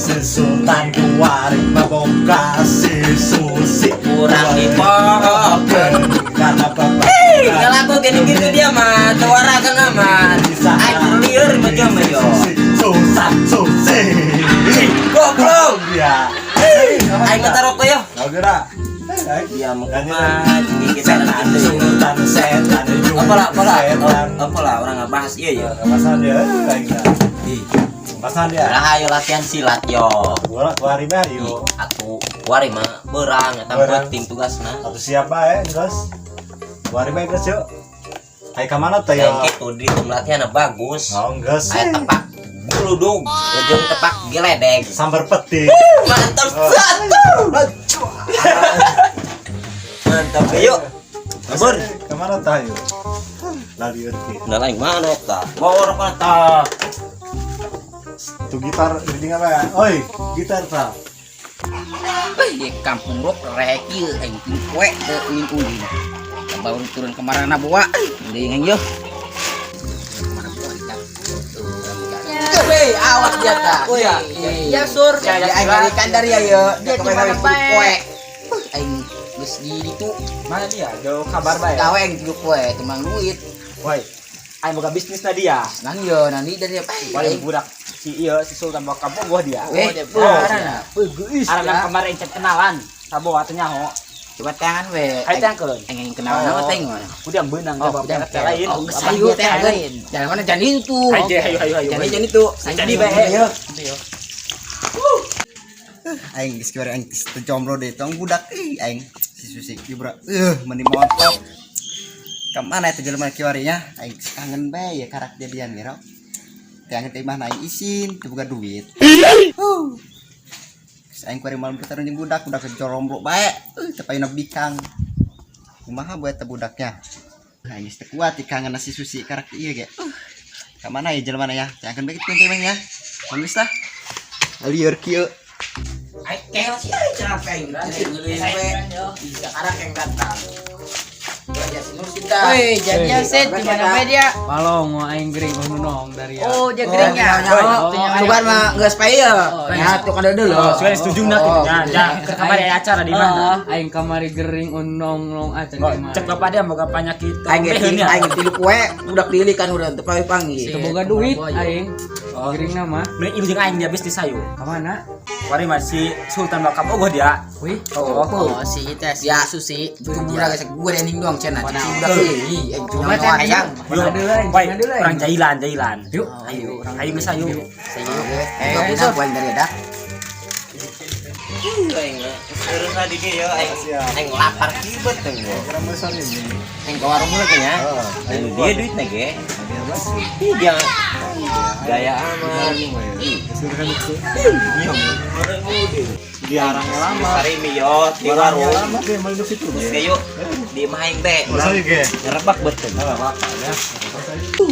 Si Sultan Kuari membuka si Susi kurang dipohokan karena bapak kalau aku gini-gitu dia mah suara kan aman aku liur macam yo Susan Susi goblok ya ayo kita rokok yo kau kira dia mau kumat kita setan Sultan setan apalah orang nggak bahas iya ya pasan dia pasan dia lah ayo latihan silat yo gua kuari bah yuk aku kuari mah berang eta penting tugasna atau siapa guys kuari bah guys yuk ayo kemana tuh yang yo gitu di latihan bagus oh enggak sih ayo tepak geludug jeung tepak geledeg sambar peti mantap satu mantap ayo kabur kemana tuh yuk lari urki nah lain mana ta bawa rokok ta tuh gitar ini apa ya oi gitar ta di kampung rok reki aing kue ke ulin-ulin baru turun kemarin bawa dengan yo Hei, awas dia ta. Oh ya. Ya sur. Ya, Aing ngalikan dari ayo. Dia cuma kue. Aing geus di ditu. Mana dia? Jauh kabar bae. Gawe aing tilu kue, temang duit. Woi. Aing boga bisnis na dia. Nang yo, nanti dari apa? Paling budak si Sultan bawa kampung gua dia. Arana. Arana kemarin cek kenalan. Sabo atunya ho. Coba tangan we. Hai tangkeun. Aing kenal nama teng mana? Udah benang Oh, bawa jangan teh lain. Oh, sayu teh lain. Jangan mana jangan itu. Ayo. Jangan itu. Jadi bae. Ayo. Aing geus kira aing jomblo deh tong budak aing si Susi bro meni montok ka mana eta jelema kiwarinya aing kangen bae ya karakter dia ngero teh teh mah aing isin teu boga duit aing kuari malam putar jeung budak jomblo bae teu payuna bikang kumaha buat teh budaknya aing geus teu kuat kangen si Susi karakter ieu ge ka mana ya jelema ya teh bae kitu teh ya geus tah lieur kieu Kayak sih capek sekarang yang datang. Woi, jadi set di mana media? Palong mau aing gering nunong dari ya. Oh, dia geringnya. Coba mah geus pae ya. Ya tuh kada dulu. Sudah setuju na tuh. Ya, ke kamar ya acara di mana? Aing kamari gering nong acan di mana. Cek bapak dia boga penyakit. Aing tilu kue udah pilih kan udah teu panggil. Teu boga duit aing. Gering nama. Mending ibu jeung aing dia bisnis sayu. Ka mana? Mari masih Sultan bawa kampung gua dia. Wih. Oh, si Ites, ya Susi, budak geus gue ending doang cenah. Budak deui, cuma ayang. Woi, orang jailan. Yuk. Ayo geus sayu. Ayo kita buat dari dak. Terus tadi dia aing lapar kibet tuh gua. Aing ke warung mulai nya. Dia duitnya ge. Dia gaya aman. diarang lama Sarimi yo di warung. lama dia main di situ Terus kayak yuk di main teh. Masa ge Ngerebak betul. ya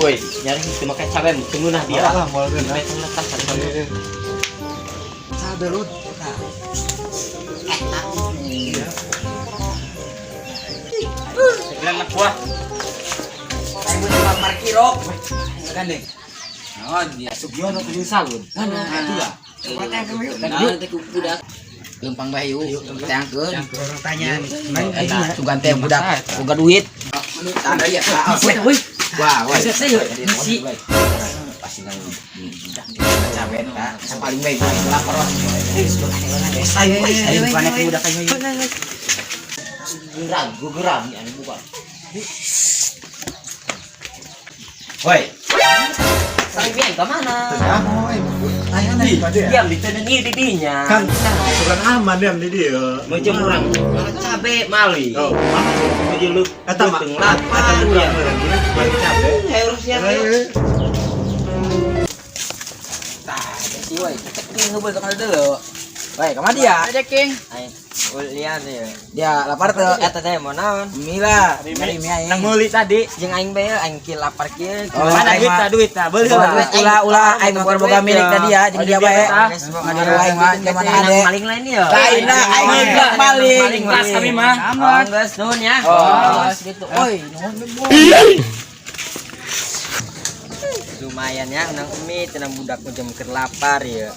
Woi, nyari cuma kayak cabai cengunah dia. lah mau kan Betul letak sabar lu Bilang anak buah. Aing butuh parkir rok. Gandeng. Oh, dia Sugiono kudu sagun. mana? Itu lah. Nah, teh budak. Lempang bayu, tangkeun. orang tanya Eta sugan teh budak, boga duit. Tanda ya. Wah, wah. Si pasti nang cabe ta, paling baik lapor. Ayo banyak budak ayo. Geram ya bukan. Woi. Sarimian ke mana? Diam di tenan ieu didinya. kan sugan aman dia di dia Macam orang cabe mali. oh Meuje lu eta mah lapar ya. cabe Harusnya Si woi, ceking heubeul ka deuleu. Woi, ka mana dia? Ceking. Lihat ya. Dia lapar teu Eta teh mau naon? Mila, dari mie aing. Nang meuli tadi. Jeung aing bae aing kieu lapar kieu. Oh, Mana aing duit tah beulih lah. Ulah aing mah boga milik tadi ya, jeung dia bae. Ngadu aing mah zaman ade. Maling lain ya. Lain lah aing mah maling. Maling kelas kami mah. Aman. Geus nuhun ya. Oh, gitu. Oi, nuhun Lumayan ya nang emi tenang budak jeung keur lapar ya.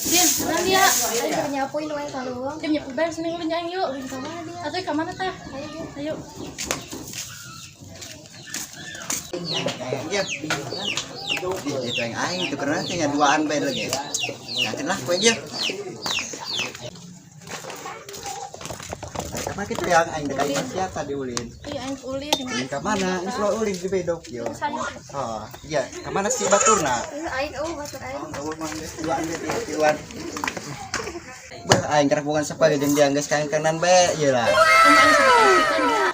Din, mana dia? Ayo nyapuin doang kalau. Dia nyapu bayar sini ulin aing yuk. Ulin ka mana dia? Atau ka mana teh? Ayo. Iya. Itu yang aing itu karena nya duaan bae lagi. Yakin lah kowe aja. Apa gitu yang aing dekat Asia tadi ulin. Iya aing ulin. Ulin ka mana? Geus lo ulin di bedok yo. Oh, iya, ka mana si baturna? Aing batur aing. Oh, mang geus duaan ge tiuan. Bah, aing karek bukan sepage jeung dia geus kanan bae ieu lah.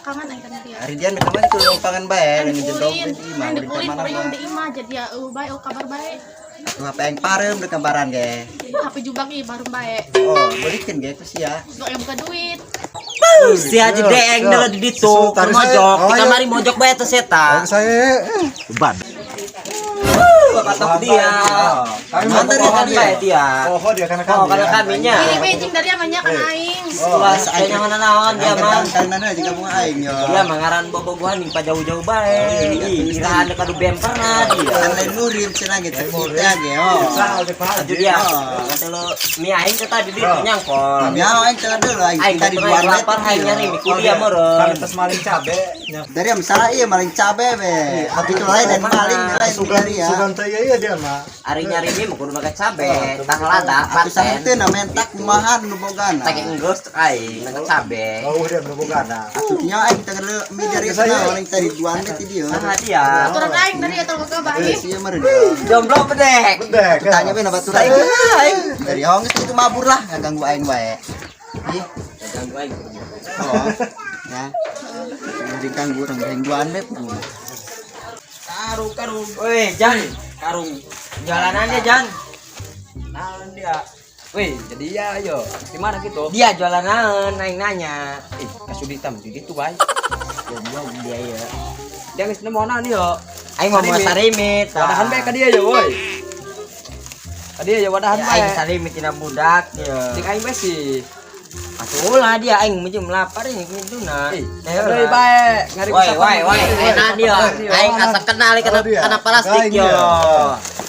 Kangen aing kan dia. Hari dia ka mana tuh lompangan bae yang jedog di imah Aing di mana ulin mah. di imah jadi ya bae kabar bae. Tuh apa yang parem dek gambaran ge. HP jubak ieu baru bae. Oh, balikin ge itu sia. Lo yang buka duit. Si aja deeng dulu di ditu, ke mojok, di kamari mojok bae teh setan. Saya beban. Patok dia. Mantar ya kan dia. Oh, dia karena Oh, karena kaminya. Ini beijing dari amanya kan aing. Wah, kayaknya mana naon dia mah. Kanan juga mau aing yo. Dia mangaran bobogohan ning jauh-jauh bae. Ih, irahan kadu bemperna dia. Lain nurim cenah gitu kita ge oh. Aduh dia. Kata lo mie aing teh tadi di nyangkol. Ya aing cenah dulu aing Aing tadi tadi buan lapar aing nyari mie kuliah meureun. Kalitas maling cabe. dari yang salah iya maling cabe be. Tapi itu lain dan maling lain dari ya. Sugan teh iya dia mah. Ari nyari mie mah kudu make cabe. Tah lada Aku sama paten. teh na mentak kumahan nu bogana. Tak enggeus aing make cabe. Oh, dia berubah. Atunya aing teh mi dari sana maling tadi duan ge ti dieu. Nah dia. Aturan aing dari atau ke baik. Sia meureun dia. Jomblo bedek. Bedek. Tanya be na baturan. Dari hong itu mabur lah ngaganggu aing wae. Ih, Ganggu aing. oh. Ya. Jadi ganggu orang gangguan be. Karung. Weh, Jan. Karung. Jalanannya, Jan. Naon dia? Wih, jadi ya ayo. Gimana gitu? Dia jualan naon, aing nanya. Kasuditan di ditu bae. Jomblo dia ya. Dia geus nemonan yo. Aing mau bawa sarimit. Wadahan bae ka dia ya, woi. Ka dia ya wadahan Ya, bae. aing sarimit tina budak ya. Cing aing bae sih. Atuh lah dia aing minjem lapar ini kiduna. Deui bae, ngari Woi, enak dia. Aing asa kenal kena plastik yo.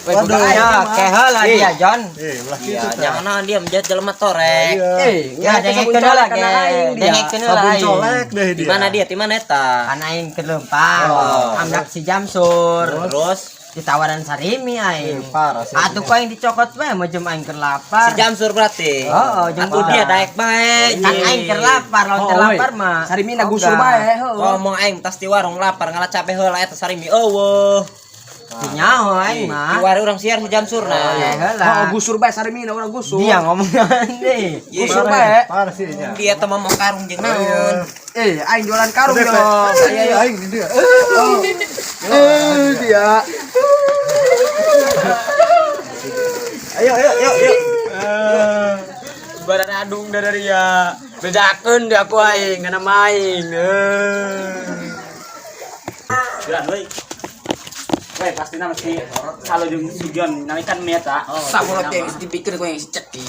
Waduh, Ya, keheula dia, Jon. ulah Iya, gitu. jangan dia menjadi jelema torek. Ya, ngati dengek sabun kenal colek lagi. kana aing dia. Dengek kenal Sabun aing. colek deh Di dia. mana dia? Di mana eta? Kan aing ke Lempang. Amdak si Jamsur. Terus ditawaran sarimi aing. Parah sih. Atuh kok yang dicokot bae mau jem aing keur lapar. Si Jamsur berarti. Oh, atuh dia daek bae. Kan aing keur lapar, lawan teu lapar mah. Sarimina gusur bae, heuh. Ngomong aing tas di warung lapar ngalah cabe heula eta sarimi eueuh. Nyaho aing mah. Di warung urang siar si Jamsurna. Oh, gusur bae sarimina urang gusur. Dia ngomongan deh. Gusur bae. Parah sih dia. Dia teh mau karung jeung naon. Aing jualan karung yo. Saya aing dia. Dia. Ayo. Badan adung dari ya. Bedakeun dia aku aing ngana maing. Jalan euy. Weh, pastina mesti kalau jeung sugion namikan meta. Samuel teh geus dipikir ku yang ceking.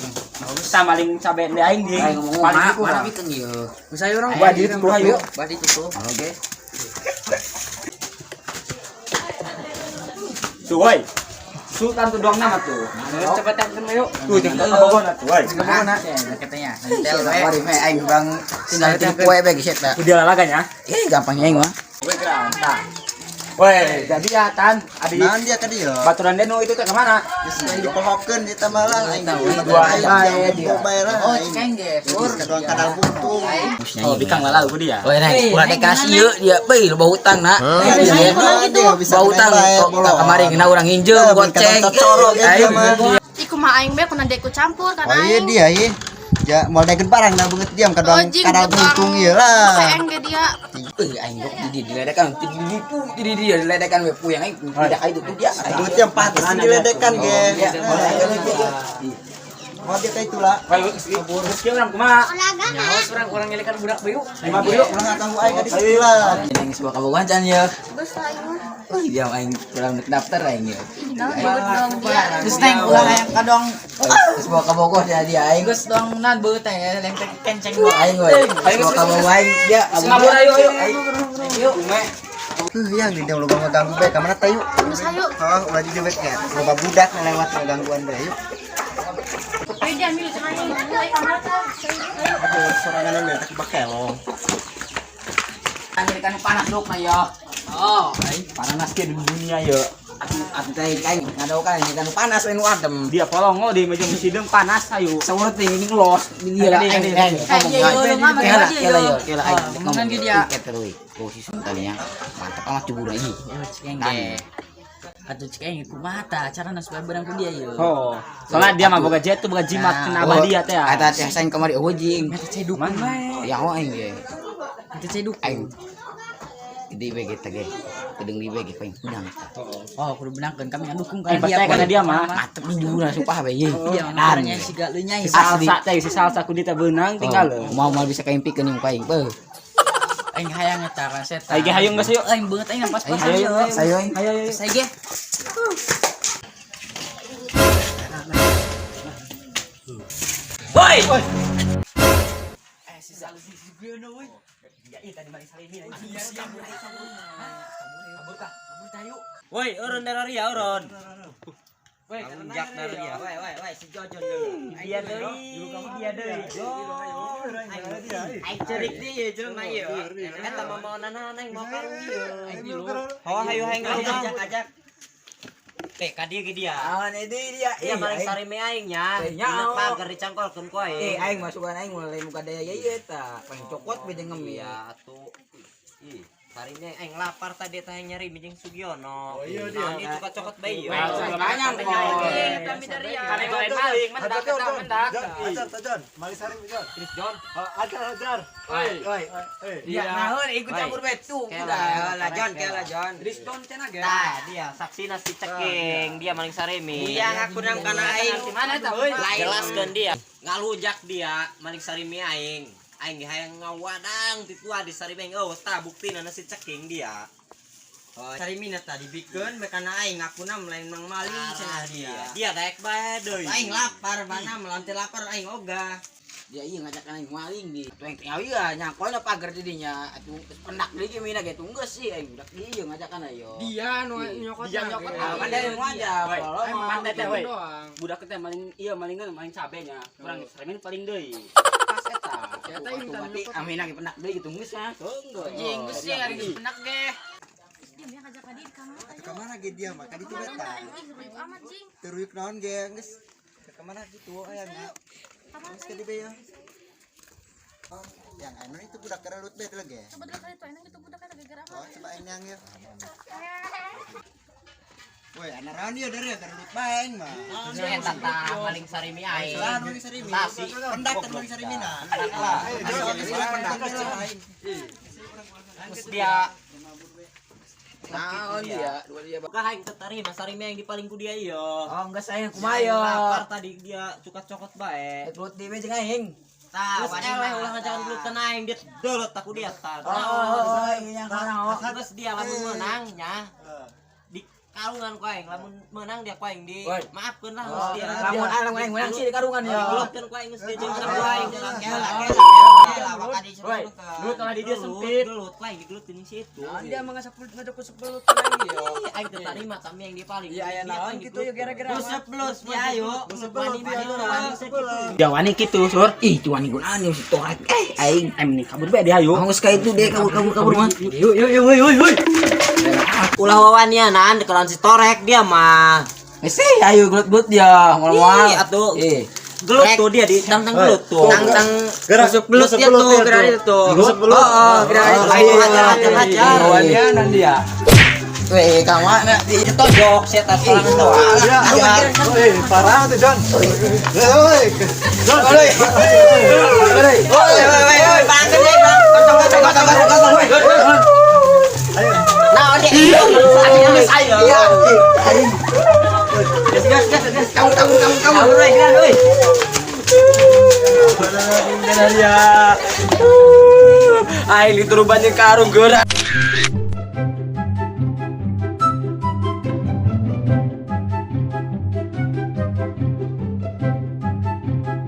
Kita maling cabe di aing di. Paling mana bikin ieu. Geus aya urang Badi itu hayu. Badi tutup. Oke. Tuh, woi. Sultan tuh doang nama tuh. Cepet yang yuk. Tuh, jeung kabogona tuh, woi. Mana? Katanya. Tel bae mah aing urang tinggal di kue bae geus eta. Tuh dia lalaganya. Gampangnya aing mah. Woi, keranta. Woi, jadi ya Tan, adi Naon dia ka dieu? baturan denu itu teh ke mana? Geus aing dipohokeun di tamalah aing Dua aing bae lah. Oh, Aing ceng ge. geus kadang kadal buntung. Oh, bikang lalau ku dia. Woi, nek ulah dikasih ieu dia beuh loba hutang na. Dia bisa Bawa hutang kamari kena urang hinjeum goceng. Aing Iku mah aing bae kuna deku campur kan Oh iya aing. dia iya. Ya mau daekeun barang na beungeut diam kadang Ojing kadal tukang buntung ieu lah. PN ge dia. aing gok di diledekan di dia diledekan we puyang aing tidak itu tuh dia. Beungeut yang pantes diledekan ge. Mau dia kayak itulah. Woi, geus kieu urang kumaha? Nyawa orang ngelekan budak bayu. 50 yuk. Urang kanggo aing ka dieu lah. Yang sebuah kabogohan can ya. Geus lah aing mah. Dia aing kurang daftar aing ya. Naon dong dia. Terus neng ulah yang kadang sebuah kabogoh dia aing geus dong nan beut teh yang kenceng aing we. Sebuah kabogoh aing dia Ngabur ayo. yuk. Yang di dia loba ngeganggu bae ka mana tayu. Terus ayo. Ulah di dewek ya. Loba budak lewat ngegangguan bae yuk. Ayo dia ambil cenah yang mulai kamar tah. Aduh, sorangan mah tak bakelong. Kan panas dok na yo. Oh, Panas ke di dunia ya. atuh teh kain ngadau kan kan panas we nu adem. Dia polongo di meja mesideng panas ayo. Sawet ini los dia lah ngomong dia terus posisi talinya mantap amat cebur lagi Atuh cek ku mata cara supaya barang ku dia yo. Oh, soalnya dia mah boga jet tuh boga jimat kena abah dia teh. Eta teh saing kamari ojing Eta ceduk Mana? ya aing ge Eta ceduk. aing di bege teh gedeng di bege paling udang Oh, kudu benangkeun kami ngandukung Eh, percaya kana dia mah. mantep di jurang sumpah bae ye Iya, namanya si galuh nyai. Salsa teh si salsa ku dia teh beunang tinggal. mau bisa kaimpikeun yang paling beuh Aing hayang eta ka setan. Aing hayung geus yuk. Aing beungeut aing pas pas. ayo Ayo. Saya ge. Woi. Si salu si Biono woi. Ya iya tadi balik salini anjing. Kabur tayu. Woi, urun dari ya, urun. Woi, Jak dari ya. Woi, si Jojon dulu. Dia deui. Aing cerik dia jelema ieu. Eta mah mau nanana aing mau karung ieu. Oh, hayu aing ajak. Ka dieu ge dia. dia Dia maling sarime aing nya. Dina pagar dicangkolkeun ku aing. aing masukan aing mulai muka daya ieu eta paling cokot beda ngemi Iya atuh. Ih, sarine aing lapar tadi teh nyari mijing Sugiono. Oh iya dia. Ini cokot bae ieu. Banyak kok. Kane lain maling mendak mendak. Jon, mali sari Jon. Chris John. Ajar. Oi. Iya, naon ikut campur betu. Kela John, John. Triston cenah ge. Tah, dia saksina si Ceking, dia maling sarimi. Dia ngaku nang kana aing. Di mana eta? Jelaskeun dia. Ngalujak dia maling sarimi aing. Aing ge hayang ngawadang ti tua di sarimi aing. Oh, tah buktina si Ceking dia. Oh, sarimina tadi bikeun be kana aing ngakuna lain mang maling cenah dia. Dia daek bae deui. Aing lapar mana melantai lapar aing ogah. Dia iya ngajak aing maling di tueng tengah ieu nyakolna pagar di dinya atuh pendak deui ge mina ge tunggeus sih aing budak ieu ngajakan ayo. Dia nu nyokot. Dia nyokot. Kan dari ngajak. Pandai teh we. Budak teh maling ieu malingan maling cabenya. Kurang saremin paling deui. Pas eta. Eta ieu Mati amina ge pendak deui tunggeus ya. Tunggu. Jing geus sih ari penak ge. Dia biar ngajak adik kamar ayo. Ka mana ge dia mah? Ka ditu beta. Ih, amat jing. Teruyuk naon ge geus. Ka mana gitu ayana. Geus ka di bae ya. Oh, yang anu itu budak kerelut bae teh ge. Coba dulu kali itu enak itu budak kata gara apa? Oh, coba yang ya. Woi, ana raon ieu dari kerelut bae aing mah. Eta tah maling sarimi aing. Salah nu sarimi. Tasi. Pendak teh nu sarimina. Lah, Pendak aing. terus dia Naon dia? Dua dia. Bukan aing terima sarimi aing di paling ku dia ieu. Oh, enggak sayang Kumayo. kumayo. Lapar tadi dia cukat cokot bae. Terus di meja aing. Tah, Terus wani eleh ulah ngajakan dulu tenang dia dolot aku dia tah. Oh, iya kana. Terus dia lamun menang nya. Di karungan ku aing lamun menang dia ku aing di maafkeun lah geus dia. Lamun aing menang sih di karungan ya. Digolotkeun ku aing geus dia jeung ku aing. Woi, lu tah di dia sempit. Gelut ku aing digelut di situ. Dia mangasa ngajak ku sebelut lagi yo. Aing teu tarima tapi yang dia paling. Iya aya naon kitu yo gara-gara. Sebelut ya ayo. Wani Dia wani kitu, Sur. Ih, cuan gunaan yo si torek. Aing Nih kabur bae dia hayu. mau sekali itu deh kabur mah. Yuk, woi. ulah wawanianan kalau si torek dia mah. Ese ayo gelut dia ngomong. Ih, atuh. Gelut tuh dia di tang gelut tuh. Tang gelut dia tuh gerak itu tuh. Oh, gerak itu. Ayo hajar. Wawanianan dia. Weh, kamu nak Ditojok saya tas orang itu. Woi, parah tuh Jon. Woi. Jon. Woi, bangkeun deui, Bang. Kocok. Nah, dia. Ayo. Gas. Kamu euy, geran euy. Aing diturubannya karung geura.